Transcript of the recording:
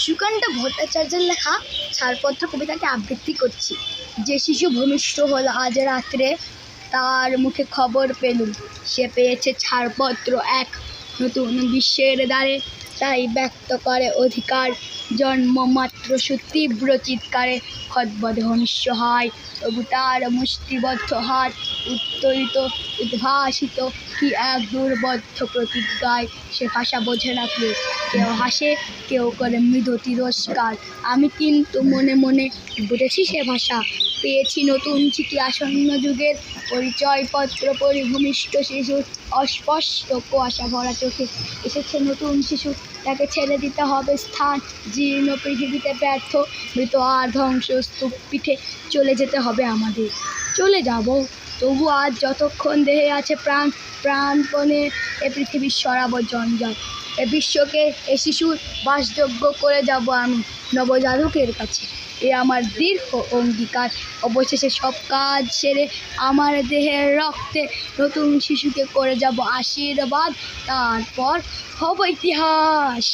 সুকান্ত ভট্টাচার্যের লেখা ছাড়পত্র কবিতাকে আবৃত্তি করছি। যে শিশু ভূমিষ্ঠ হল আজ রাত্রে, তার মুখে খবর পেলুম সে পেয়েছে ছাড়পত্র এক নতুন বিশ্বের দ্বারে। তাই ব্যক্ত করে অধিকার জন্মমাত্র সুতীব্র চিৎকারে। খদ্বদহ নিঃস্ব হয় তবু তার মুষ্টিবদ্ধ হাত উত্তোলিত উদ্ভাসিত কি এক দুর্বোধ্য প্রতিজ্ঞায়। সে ভাষা বোঝে না কেউ, কেউ হাসে কেউ করে মৃদু তিরস্কার। আমি কিন্তু মনে মনে বুঝেছি সে ভাষা। পেয়েছি নতুন চিঠি আসন্ন যুগের, পরিচয়পত্র পরিভূমিষ্ঠ শিশুর অস্পষ্ট কুয়াশা ভরা চোখে। এসেছে নতুন শিশু, তাকে ছেড়ে দিতে হবে স্থান জীর্ণ পৃথিবীতে ব্যর্থ মৃত আর ধ্বংসস্তূপ পিঠে। চলে যেতে হবে আমাদের, চলে যাব তবু আজ যতক্ষণ দেহে আছে প্রাণ। প্রাণপণে এ পৃথিবীর সরাব জঞ্জাল, এ বিশ্বকে এ শিশুর বাসযোগ্য করে যাব আমি নবজাতকের কাছে। এ আমার দীর্ঘ অঙ্গীকার। অবশেষে সব কাজ সেরে আমার দেহের রক্তে নতুন শিশুকে করে যাব আশীর্বাদ। তারপর হব ইতিহাস।